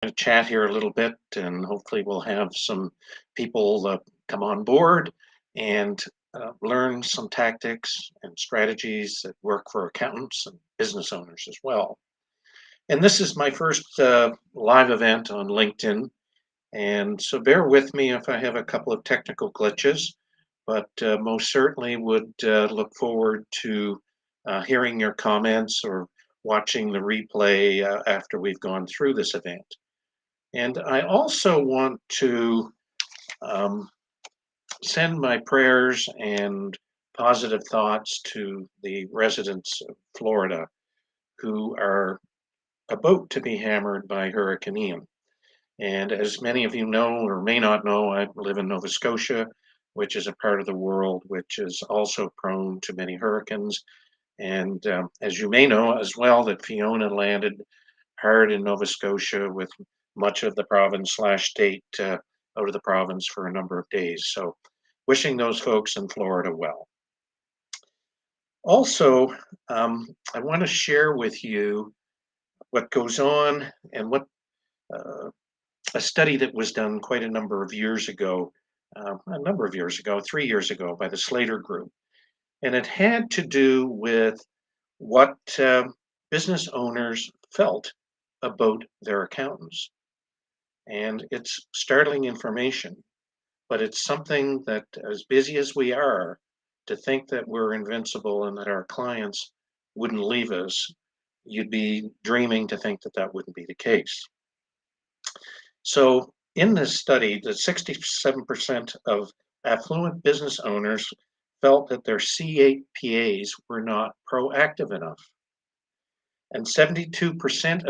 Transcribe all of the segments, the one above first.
to chat here a little bit, and hopefully we'll have some people come on board and learn some tactics and strategies that work for accountants and business owners as well. And this is my first live event on LinkedIn, and so bear with me if I have a couple of technical glitches, but most certainly would look forward to hearing your comments or watching the replay after we've gone through this event. And I also want to um, send my prayers and positive thoughts to the residents of Florida who are about to be hammered by Hurricane Ian. And as many of you know or may not know, I live in Nova Scotia, which is a part of the world which is also prone to many hurricanes. And as you may know as well, that Fiona landed hard in Nova Scotia with much of the province slash state out of the province for a number of days. So wishing those folks in Florida well. Also, I want to share with you what goes on and what uh, a study that was done quite a number of years ago, 3 years ago, by the Slater Group. And it had to do with what business owners felt about their accountants. And it's startling information, but it's something that, as busy as we are, to think that we're invincible and that our clients wouldn't leave us, you'd be dreaming to think that that wouldn't be the case. So, in this study, the 67% of affluent business owners felt that their CAPAs were not proactive enough, and 72%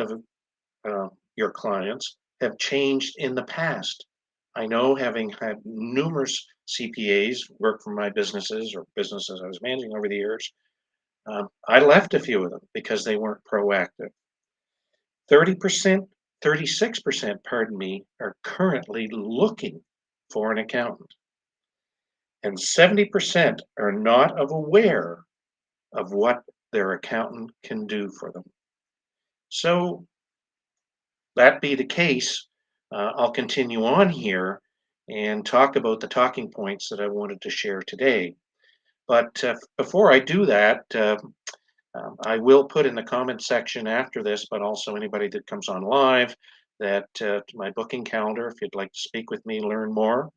of your clients have changed in the past. I know, having had numerous CPAs work for my businesses or businesses I was managing over the years, I left a few of them because they weren't proactive. 30%, 36%, pardon me, are currently looking for an accountant, and 70% are not aware of what their accountant can do for them. So, that be the case, I'll continue on here and talk about the talking points that I wanted to share today. But before I do that, I will put in the comment section after this, but also anybody that comes on live, that my booking calendar, if you'd like to speak with me, learn more.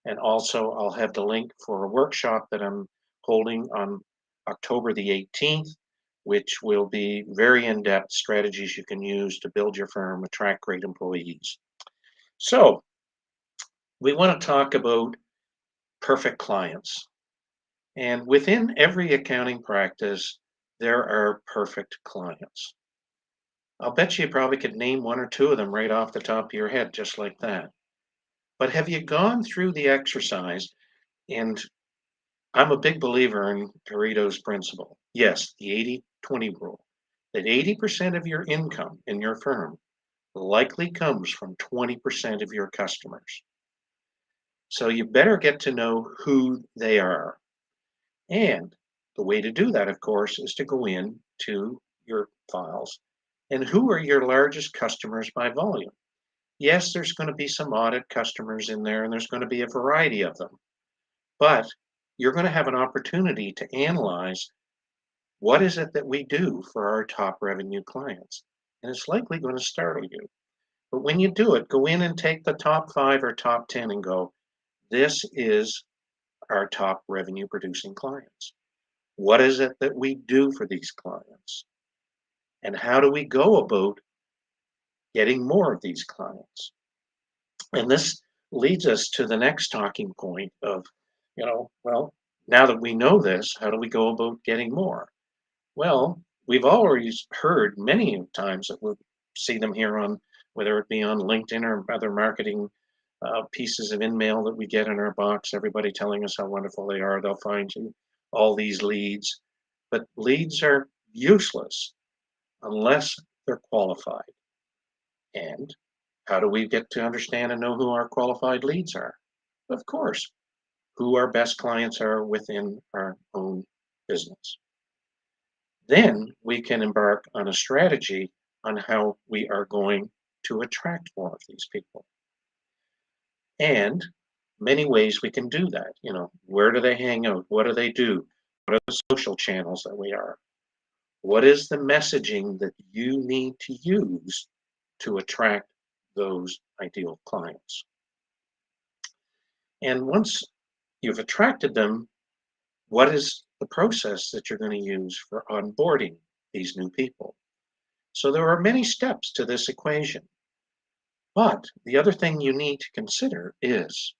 And also, I'll have the link for a workshop that I'm holding on October the 18th, which will be very in-depth strategies you can use to build your firm, attract great employees. So, we want to talk about perfect clients. And within every accounting practice, there are perfect clients. I'll bet you probably could name one or two of them right off the top of your head, just like that. But have you gone through the exercise? And I'm a big believer in Pareto's principle. Yes, the 80-20 rule, that 80% of your income in your firm likely comes from 20% of your customers. So you better get to know who they are. And the way to do that, of course, is to go in to your files. And who are your largest customers by volume? Yes, there's going to be some audit customers in there, and there's going to be a variety of them. But you're going to have an opportunity to analyze what is it that we do for our top revenue clients. And it's likely going to startle you. But when you do it, go in and take the top 5 or top 10 and go, this is our top revenue producing clients. What is it that we do for these clients? And how do we go about getting more of these clients? And this leads us to the next talking point of, well, now that we know this, how do we go about getting more? Well, we've always heard many times that we'll see them here on, whether it be on LinkedIn or other marketing pieces of in-mail that we get in our box, everybody telling us how wonderful they are. They'll find you all these leads, but leads are useless unless they're qualified. And how do we get to understand and know who our qualified leads are? Of course, who our best clients are within our own business. Then we can embark on a strategy on how we are going to attract more of these people. And many ways we can do that. Where do they hang out? What do they do? What are the social channels that we are? What is the messaging that you need to use to attract those ideal clients? And once you've attracted them, what is the process that you're going to use for onboarding these new people? So there are many steps to this equation. But the other thing you need to consider is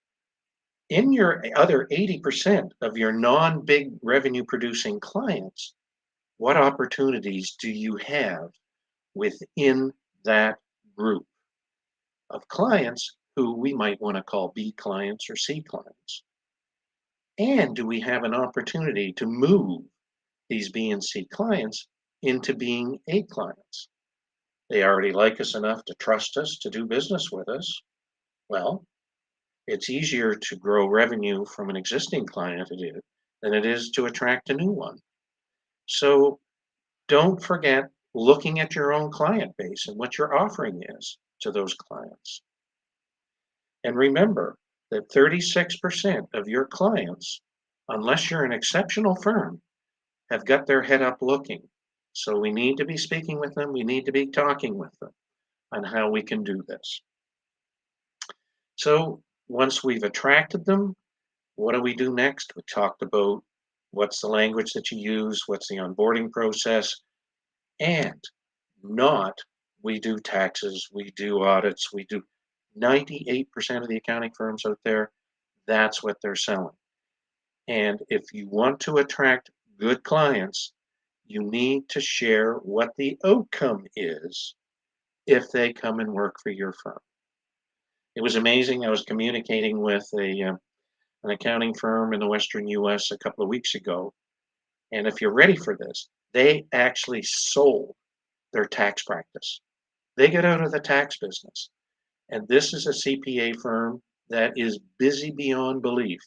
in your other 80% of your non-big revenue producing clients, what opportunities do you have within that group of clients who we might want to call B clients or C clients? And do we have an opportunity to move these B and C clients into being A clients? They already like us enough to trust us to do business with us. Well, it's easier to grow revenue from an existing client than it is to attract a new one. So don't forget looking at your own client base and what your offering is to those clients. And remember that 36% of your clients, unless you're an exceptional firm, have got their head up looking. So we need to be speaking with them. We need to be talking with them on how we can do this. So once we've attracted them, what do we do next? We talked about what's the language that you use, what's the onboarding process, and not we do taxes, we do audits, we do 98% of the accounting firms out there, that's what they're selling. And if you want to attract good clients, you need to share what the outcome is if they come and work for your firm. It was amazing. I was communicating with an accounting firm in the Western US a couple of weeks ago. And if you're ready for this, they actually sold their tax practice. They get out of the tax business. And this is a CPA firm that is busy beyond belief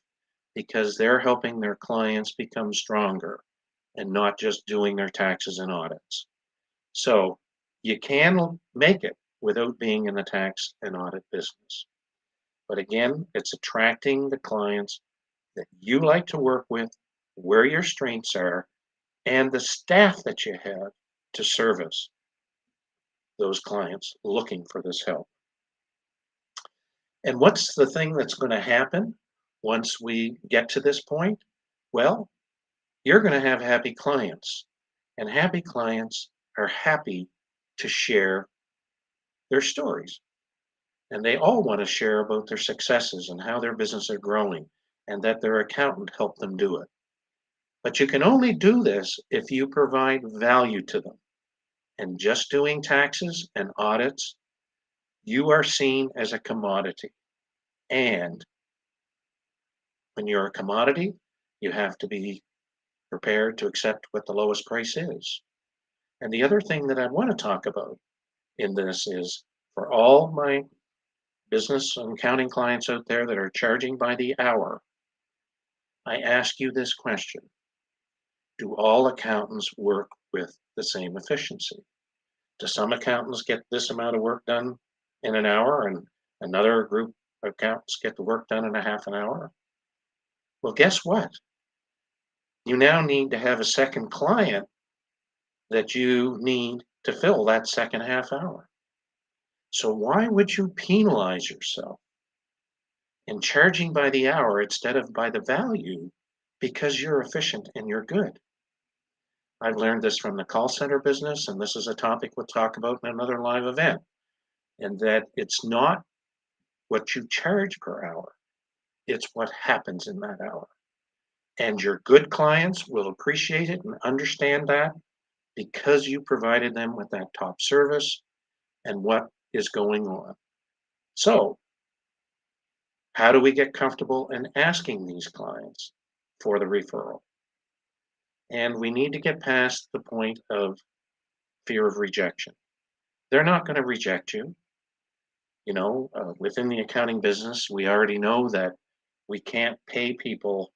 because they're helping their clients become stronger and not just doing their taxes and audits. So you can make it without being in the tax and audit business. But again, it's attracting the clients that you like to work with, where your strengths are, and the staff that you have to service those clients looking for this help. And what's the thing that's going to happen once we get to this point? Well, you're going to have happy clients, and happy clients are happy to share their stories. And they all want to share about their successes and how their business are growing and that their accountant helped them do it. But you can only do this if you provide value to them. And just doing taxes and audits, you are seen as a commodity. And when you're a commodity, you have to be prepared to accept what the lowest price is. And the other thing that I want to talk about in this is for all my business and accounting clients out there that are charging by the hour, I ask you this question. Do all accountants work with the same efficiency? Do some accountants get this amount of work done in an hour and another group of accountants get the work done in a half an hour? Well, guess what? You now need to have a second client that you need to fill that second half hour. So why would you penalize yourself in charging by the hour instead of by the value because you're efficient and you're good? I've learned this from the call center business, and this is a topic we'll talk about in another live event, and that it's not what you charge per hour, it's what happens in that hour. And your good clients will appreciate it and understand that because you provided them with that top service and what is going on. So, how do we get comfortable in asking these clients for the referral? And we need to get past the point of fear of rejection. They're not going to reject you. Within the accounting business, we already know that we can't pay people,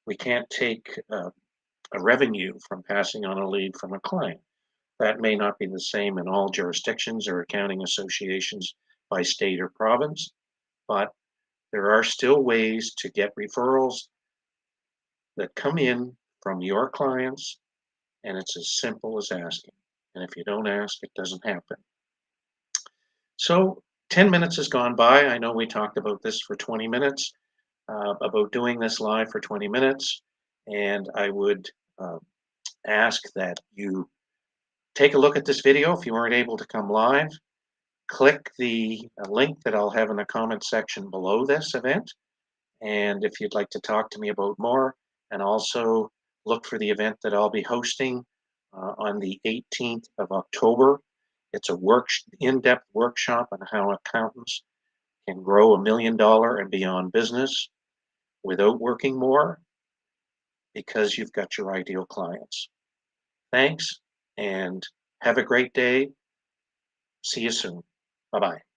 we can't take a revenue from passing on a lead from a client. That may not be the same in all jurisdictions or accounting associations by state or province, but there are still ways to get referrals that come in from your clients, and it's as simple as asking. And if you don't ask, it doesn't happen. So 10 minutes has gone by. I know we talked about this for 20 minutes, about doing this live for 20 minutes. And I would uh, ask that you take a look at this video if you weren't able to come live. Click the link that I'll have in the comment section below this event. And if you'd like to talk to me about more, and also look for the event that I'll be hosting on the 18th of October. It's a in-depth workshop on how accountants can grow $1 million and beyond business without working more because you've got your ideal clients. Thanks, and have a great day. See you soon. Bye-bye.